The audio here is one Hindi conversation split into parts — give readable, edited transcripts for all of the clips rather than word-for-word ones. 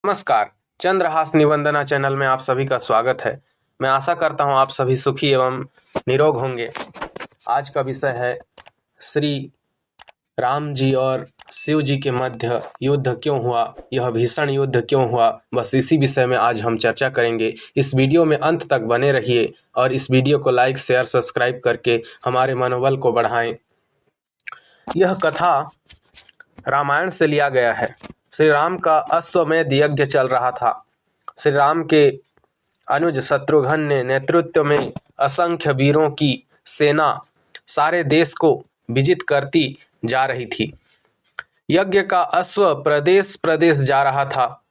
नमस्कार। चंद्रहास निवंदना चैनल में आप सभी का स्वागत है। मैं आशा करता हूं आप सभी सुखी एवं निरोग होंगे। आज का विषय है श्री राम जी और शिव जी के मध्य युद्ध क्यों हुआ, यह भीषण युद्ध क्यों हुआ, बस इसी विषय में आज हम चर्चा करेंगे। इस वीडियो में अंत तक बने रहिए और इस वीडियो को लाइक शेयर सब्सक्राइब करके हमारे मनोबल को बढ़ाएं। यह कथा रामायण से लिया गया है। श्री राम का अश्वमेध यज्ञ चल रहा था। श्री राम के अनुज शत्रुघ्न ने नेतृत्व में असंख्य वीरों की सेना सारे देश को विजित करती जा रही थी। यज्ञ का अश्व प्रदेश प्रदेश जा रहा था।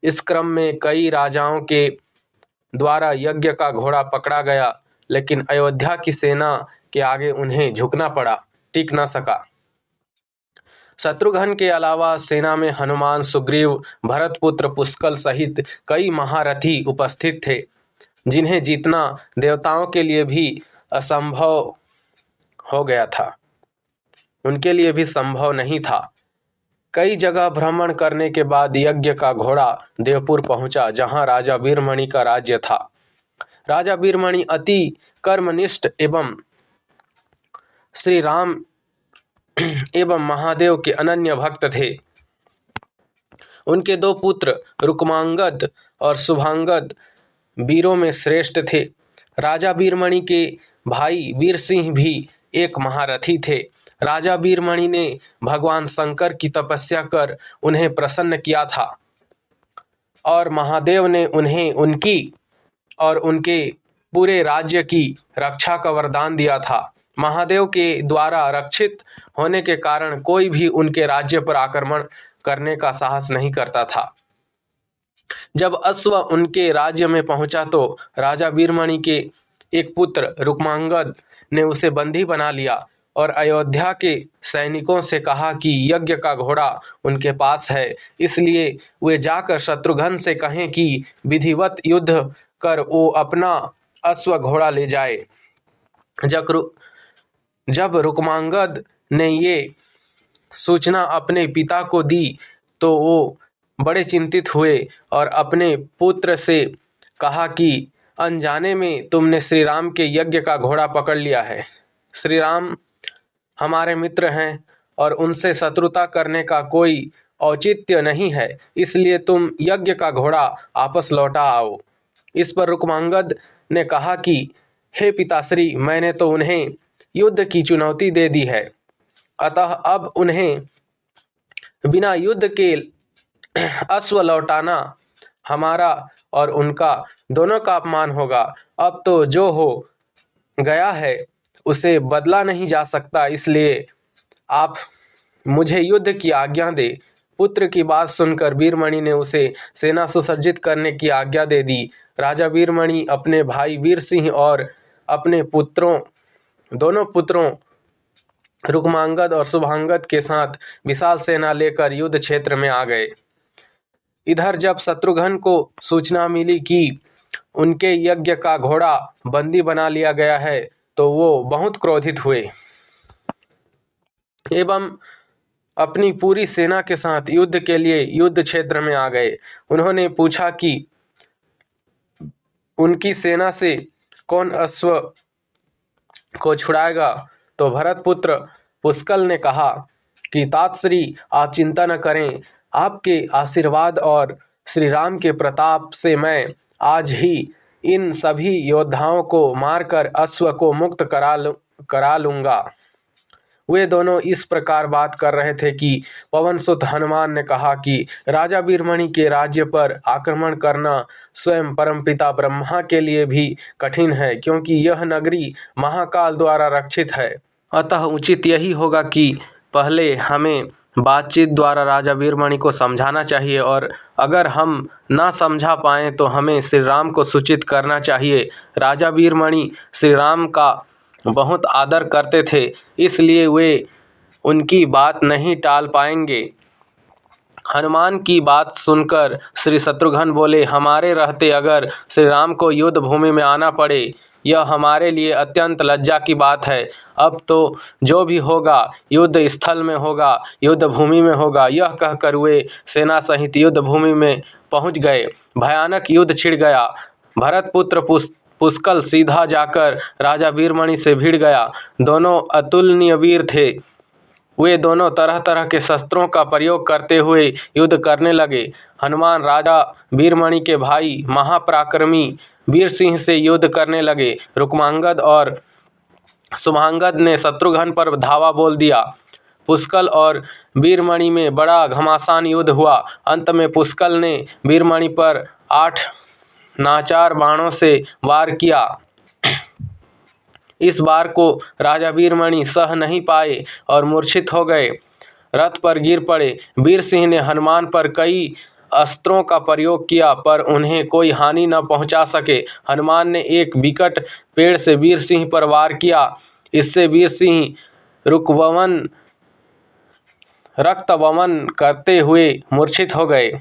इस क्रम में कई राजाओं के द्वारा यज्ञ का घोड़ा पकड़ा गया, लेकिन अयोध्या की सेना के आगे उन्हें झुकना पड़ा, टिक न सका। शत्रुघ्न के अलावा सेना में हनुमान, सुग्रीव, भरतपुत्र पुष्कल सहित कई महारथी उपस्थित थे, जिन्हें जीतना देवताओं के लिए भी असंभव हो गया था। उनके लिए भी संभव नहीं था। कई जगह भ्रमण करने के बाद यज्ञ का घोड़ा देवपुर पहुंचा, जहां राजा वीरमणि का राज्य था। राजा वीरमणि अति कर्मनिष्ठ एवं श्री राम एवं महादेव के अनन्य भक्त थे। उनके दो पुत्र रुक्मांगद और शुभांगद वीरों में श्रेष्ठ थे। राजा वीरमणि के भाई वीर सिंह भी एक महारथी थे। राजा वीरमणि ने भगवान शंकर की तपस्या कर उन्हें प्रसन्न किया था और महादेव ने उन्हें उनकी और उनके पूरे राज्य की रक्षा का वरदान दिया था। महादेव के द्वारा रक्षित होने के कारण कोई भी उनके राज्य पर आक्रमण करने का साहस नहीं करता था। जब अश्व उनके राज्य में पहुंचा तो राजा वीरमणि के एक पुत्र रुक्मांगद ने उसे बंदी बना लिया और अयोध्या के सैनिकों से कहा कि यज्ञ का घोड़ा उनके पास है, इसलिए वे जाकर शत्रुघ्न से कहें कि विधिवत युद्ध कर वो अपना अश्व घोड़ा ले जाए। जब रुक्मांगद ने ये सूचना अपने पिता को दी तो वो बड़े चिंतित हुए और अपने पुत्र से कहा कि अनजाने में तुमने श्री राम के यज्ञ का घोड़ा पकड़ लिया है। श्री राम हमारे मित्र हैं और उनसे शत्रुता करने का कोई औचित्य नहीं है, इसलिए तुम यज्ञ का घोड़ा वापस लौटा आओ। इस पर रुक्मांगद ने कहा कि हे पिताश्री, मैंने तो उन्हें युद्ध की चुनौती दे दी है, अतः अब उन्हें बिना युद्ध के अश्व लौटाना हमारा और उनका दोनों का अपमान होगा। अब तो जो हो गया है उसे बदला नहीं जा सकता, इसलिए आप मुझे युद्ध की आज्ञा दे। पुत्र की बात सुनकर वीरमणि ने उसे सेना सुसज्जित करने की आज्ञा दे दी। राजा वीरमणि अपने भाई वीर सिंह और अपने दोनों पुत्रों रुक्मांगद और शुभांगद के साथ विशाल सेना लेकर युद्ध क्षेत्र में आ गए। इधर जब शत्रुघ्न को सूचना मिली कि उनके यज्ञ का घोड़ा बंदी बना लिया गया है तो वो बहुत क्रोधित हुए एवं अपनी पूरी सेना के साथ युद्ध के लिए युद्ध क्षेत्र में आ गए। उन्होंने पूछा कि उनकी सेना से कौन अश्व को छुड़ाएगा, तो भरतपुत्र पुष्कल ने कहा कि तातश्री, आप चिंता न करें, आपके आशीर्वाद और श्री राम के प्रताप से मैं आज ही इन सभी योद्धाओं को मारकर अश्व को मुक्त करा लूंगा। वे दोनों इस प्रकार बात कर रहे थे कि पवनसुत हनुमान ने कहा कि राजा वीरमणि के राज्य पर आक्रमण करना स्वयं परमपिता ब्रह्मा के लिए भी कठिन है, क्योंकि यह नगरी महाकाल द्वारा रक्षित है। अतः उचित यही होगा कि पहले हमें बातचीत द्वारा राजा वीरमणि को समझाना चाहिए और अगर हम ना समझा पाएं तो हमें श्री राम को सूचित करना चाहिए। राजा वीरमणि श्री राम का बहुत आदर करते थे, इसलिए वे उनकी बात नहीं टाल पाएंगे। हनुमान की बात सुनकर श्री शत्रुघ्न बोले, हमारे रहते अगर श्री राम को युद्ध भूमि में आना पड़े, यह हमारे लिए अत्यंत लज्जा की बात है। अब तो जो भी होगा युद्ध स्थल में होगा, युद्ध भूमि में होगा। यह कहकर वे सेना सहित युद्ध भूमि में पहुंच गए। भयानक युद्ध छिड़ गया। भरतपुत्र पुष्कल सीधा जाकर राजा वीरमणि से भिड़ गया। दोनों अतुलनीय वीर थे। वे दोनों तरह तरह के शस्त्रों का प्रयोग करते हुए युद्ध करने लगे। हनुमान राजा वीरमणि के भाई महापराक्रमी वीर सिंह से युद्ध करने लगे। रुक्मांगद और शुभांगद ने शत्रुघ्न पर धावा बोल दिया। पुष्कल और वीरमणि में बड़ा घमासान युद्ध हुआ। अंत में पुष्कल ने वीरमणि पर 8 नाचार बाणों से वार किया। इस बार को राजा वीरमणि सह नहीं पाए और मूर्छित हो गए, रथ पर गिर पड़े। वीर सिंह ने हनुमान पर कई अस्त्रों का प्रयोग किया पर उन्हें कोई हानि न पहुंचा सके। हनुमान ने एक विकट पेड़ से वीर सिंह पर वार किया। इससे वीर सिंह रक्तवमन करते हुए मूर्छित हो गए।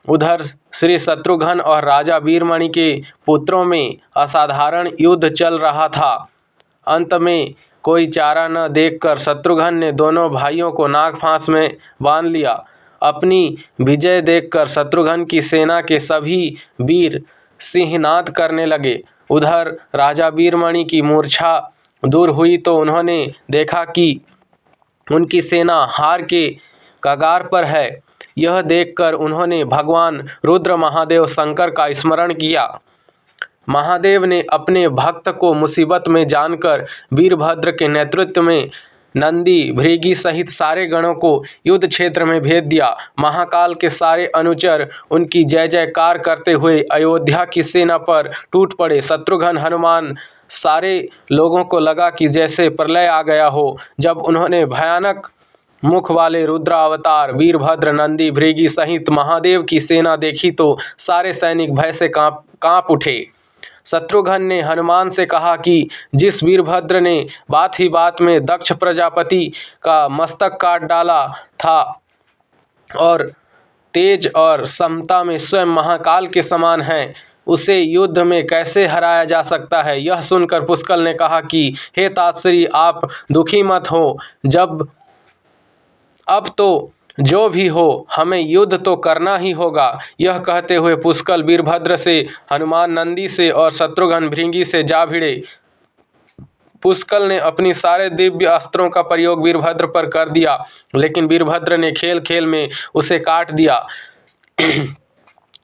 उधर श्री शत्रुघ्न और राजा वीरमणि के पुत्रों में असाधारण युद्ध चल रहा था। अंत में कोई चारा न देखकर शत्रुघ्न ने दोनों भाइयों को नाग फांस में बांध लिया। अपनी विजय देखकर शत्रुघ्न की सेना के सभी वीर सिंहनाद करने लगे। उधर राजा वीरमणि की मूर्छा दूर हुई तो उन्होंने देखा कि उनकी सेना हार के कगार पर है। यह देखकर उन्होंने भगवान रुद्र महादेव शंकर का स्मरण किया। महादेव ने अपने भक्त को मुसीबत में जानकर वीरभद्र के नेतृत्व में नंदी भृगी सहित सारे गणों को युद्ध क्षेत्र में भेज दिया। महाकाल के सारे अनुचर उनकी जय जयकार करते हुए अयोध्या की सेना पर टूट पड़े। शत्रुघ्न हनुमान सारे लोगों को लगा कि जैसे प्रलय आ गया हो। जब उन्होंने भयानक मुख वाले रुद्रावतार वीरभद्र नंदी भृगी सहित महादेव की सेना देखी तो सारे सैनिक भय से कांप उठे। शत्रुघ्न ने हनुमान से कहा कि जिस वीरभद्र ने बात ही बात में दक्ष प्रजापति का मस्तक काट डाला था और तेज और समता में स्वयं महाकाल के समान है, उसे युद्ध में कैसे हराया जा सकता है। यह सुनकर पुष्कल ने कहा कि हे तातश्री, आप दुखी मत हो। अब तो जो भी हो हमें युद्ध तो करना ही होगा। यह कहते हुए पुष्कल वीरभद्र से, हनुमान नंदी से और शत्रुघ्न भृंगी से जा भिड़े। पुष्कल ने अपनी सारे दिव्य अस्त्रों का प्रयोग वीरभद्र पर कर दिया, लेकिन वीरभद्र ने खेल खेल में उसे काट दिया।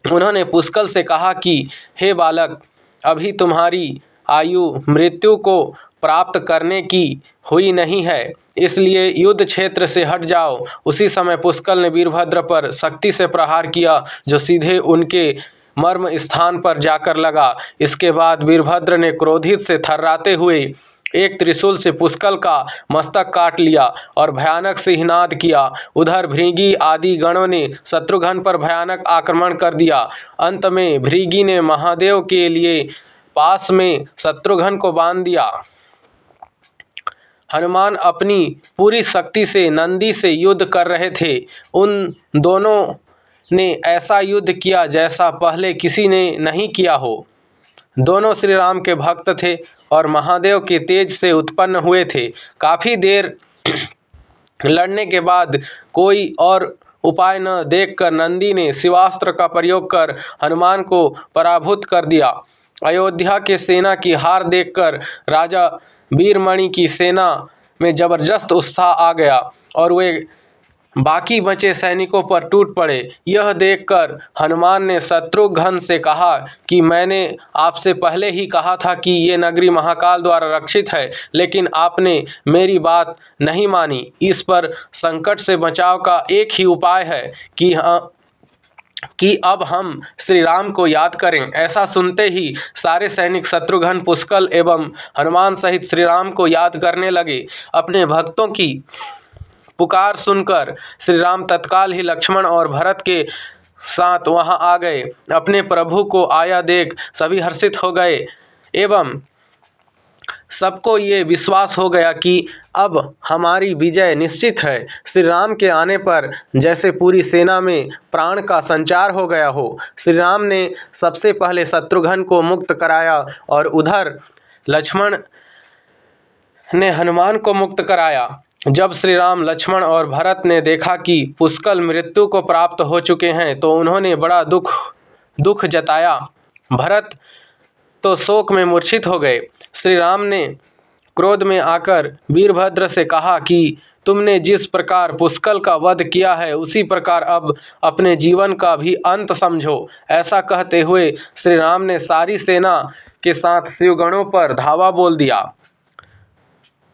उन्होंने पुष्कल से कहा कि हे बालक, अभी तुम्हारी आयु मृत्यु को प्राप्त करने की हुई नहीं है, इसलिए युद्ध क्षेत्र से हट जाओ। उसी समय पुष्कल ने वीरभद्र पर शक्ति से प्रहार किया जो सीधे उनके मर्म स्थान पर जाकर लगा। इसके बाद वीरभद्र ने क्रोधित से थर्राते हुए एक त्रिशूल से पुष्कल का मस्तक काट लिया और भयानक सिंहनाद किया। उधर भृगी आदि गणों ने शत्रुघ्न पर भयानक आक्रमण कर दिया। अंत में भृगी ने महादेव के लिए पास में शत्रुघ्न को बांध दिया। हनुमान अपनी पूरी शक्ति से नंदी से युद्ध कर रहे थे। उन दोनों ने ऐसा युद्ध किया जैसा पहले किसी ने नहीं किया हो। दोनों श्री राम के भक्त थे और महादेव के तेज से उत्पन्न हुए थे। काफ़ी देर लड़ने के बाद कोई और उपाय न देखकर नंदी ने शिवास्त्र का प्रयोग कर हनुमान को पराभूत कर दिया। अयोध्या के सेना की हार देखकर राजा वीरमणि की सेना में जबरदस्त उत्साह आ गया और वे बाकी बचे सैनिकों पर टूट पड़े। यह देखकर हनुमान ने शत्रुघ्न से कहा कि मैंने आपसे पहले ही कहा था कि ये नगरी महाकाल द्वारा रक्षित है, लेकिन आपने मेरी बात नहीं मानी। इस पर संकट से बचाव का एक ही उपाय है कि अब हम श्री राम को याद करें। ऐसा सुनते ही सारे सैनिक शत्रुघ्न, पुष्कल एवं हनुमान सहित श्री राम को याद करने लगे। अपने भक्तों की पुकार सुनकर श्री राम तत्काल ही लक्ष्मण और भरत के साथ वहां आ गए। अपने प्रभु को आया देख सभी हर्षित हो गए एवं सबको ये विश्वास हो गया कि अब हमारी विजय निश्चित है। श्री राम के आने पर जैसे पूरी सेना में प्राण का संचार हो गया हो। श्री राम ने सबसे पहले शत्रुघ्न को मुक्त कराया और उधर लक्ष्मण ने हनुमान को मुक्त कराया। जब श्री राम, लक्ष्मण और भरत ने देखा कि पुष्कल मृत्यु को प्राप्त हो चुके हैं तो उन्होंने बड़ा दुख दुख जताया। भरत तो शोक में मूर्छित हो गए। श्री राम ने क्रोध में आकर वीरभद्र से कहा कि तुमने जिस प्रकार पुष्कल का वध किया है उसी प्रकार अब अपने जीवन का भी अंत समझो। ऐसा कहते हुए श्री राम ने सारी सेना के साथ शिवगणों पर धावा बोल दिया।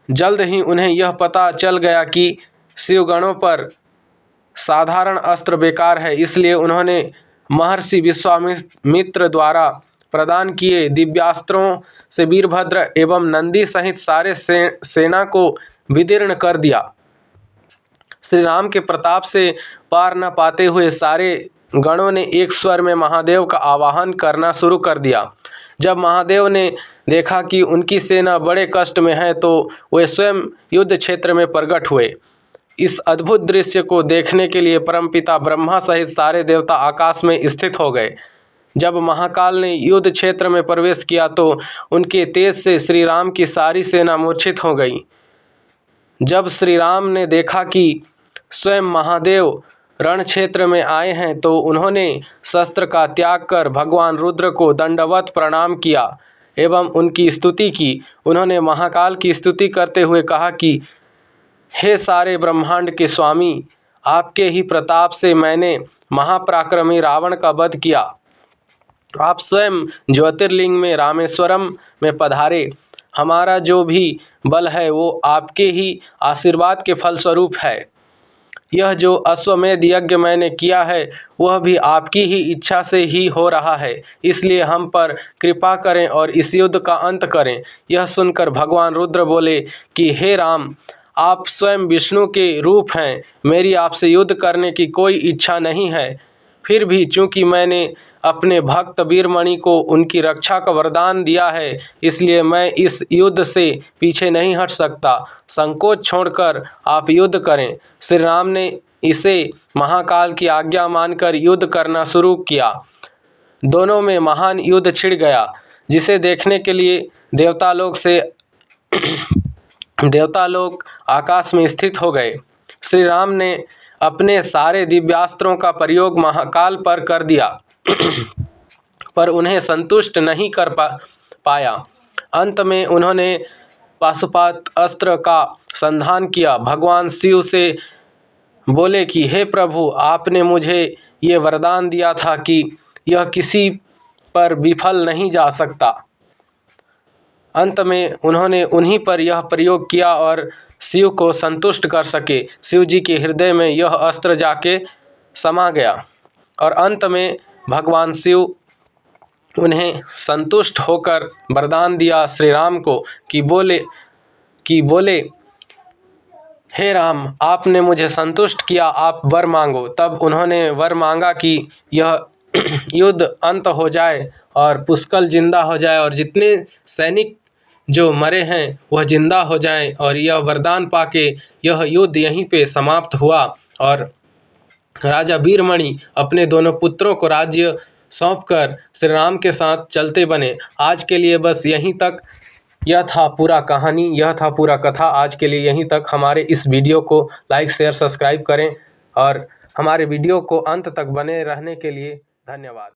जल्द ही उन्हें यह पता चल गया कि शिवगणों पर साधारण अस्त्र बेकार है, इसलिए उन्होंने महर्षि विश्वामित्र द्वारा प्रदान किए दिव्यास्त्रों से वीरभद्र एवं नंदी सहित सारे सेना को विदीर्ण कर दिया। श्री राम के प्रताप से पार न पाते हुए सारे गणों ने एक स्वर में महादेव का आवाहन करना शुरू कर दिया। जब महादेव ने देखा कि उनकी सेना बड़े कष्ट में है तो वे स्वयं युद्ध क्षेत्र में प्रकट हुए। इस अद्भुत दृश्य को देखने के लिए परमपिता ब्रह्मा सहित सारे देवता आकाश में स्थित हो गए। जब महाकाल ने युद्ध क्षेत्र में प्रवेश किया तो उनके तेज से श्री राम की सारी सेना मूर्छित हो गई। जब श्री राम ने देखा कि स्वयं महादेव रण क्षेत्र में आए हैं तो उन्होंने शस्त्र का त्याग कर भगवान रुद्र को दंडवत प्रणाम किया एवं उनकी स्तुति की। उन्होंने महाकाल की स्तुति करते हुए कहा कि हे सारे ब्रह्मांड के स्वामी, आपके ही प्रताप से मैंने महापराक्रमी रावण का वध किया। आप स्वयं ज्योतिर्लिंग में रामेश्वरम में पधारे। हमारा जो भी बल है वो आपके ही आशीर्वाद के फलस्वरूप है। यह जो अश्वमेध यज्ञ मैंने किया है वह भी आपकी ही इच्छा से ही हो रहा है, इसलिए हम पर कृपा करें और इस युद्ध का अंत करें। यह सुनकर भगवान रुद्र बोले कि हे राम, आप स्वयं विष्णु के रूप हैं, मेरी आपसे युद्ध करने की कोई इच्छा नहीं है। फिर भी चूंकि मैंने अपने भक्त वीरमणि को उनकी रक्षा का वरदान दिया है, इसलिए मैं इस युद्ध से पीछे नहीं हट सकता। संकोच छोड़कर आप युद्ध करें। श्री राम ने इसे महाकाल की आज्ञा मानकर युद्ध करना शुरू किया। दोनों में महान युद्ध छिड़ गया, जिसे देखने के लिए देवता लोग आकाश में स्थित हो गए। श्री राम ने अपने सारे दिव्यास्त्रों का प्रयोग महाकाल पर कर दिया पर उन्हें संतुष्ट नहीं कर पाया। अंत में उन्होंने पाशुपात अस्त्र का संधान किया। भगवान शिव से बोले कि हे प्रभु, आपने मुझे ये वरदान दिया था कि यह किसी पर विफल नहीं जा सकता। अंत में उन्होंने उन्हीं पर यह प्रयोग किया और शिव को संतुष्ट कर सके। शिव जी के हृदय में यह अस्त्र जाके समा गया और अंत में भगवान शिव उन्हें संतुष्ट होकर वरदान दिया श्री राम को कि बोले हे राम, आपने मुझे संतुष्ट किया, आप वर मांगो। तब उन्होंने वर मांगा कि यह युद्ध अंत हो जाए और पुष्कल जिंदा हो जाए और जितने सैनिक जो मरे हैं वह जिंदा हो जाएं, और यह वरदान पाके यह युद्ध यहीं पे समाप्त हुआ और राजा वीरमणि अपने दोनों पुत्रों को राज्य सौंपकर श्री राम के साथ चलते बने। आज के लिए बस यहीं तक। यह था पूरा कहानी, यह था पूरा कथा। आज के लिए यहीं तक। हमारे इस वीडियो को लाइक, शेयर, सब्सक्राइब करें और हमारे वीडियो को अंत तक बने रहने के लिए धन्यवाद।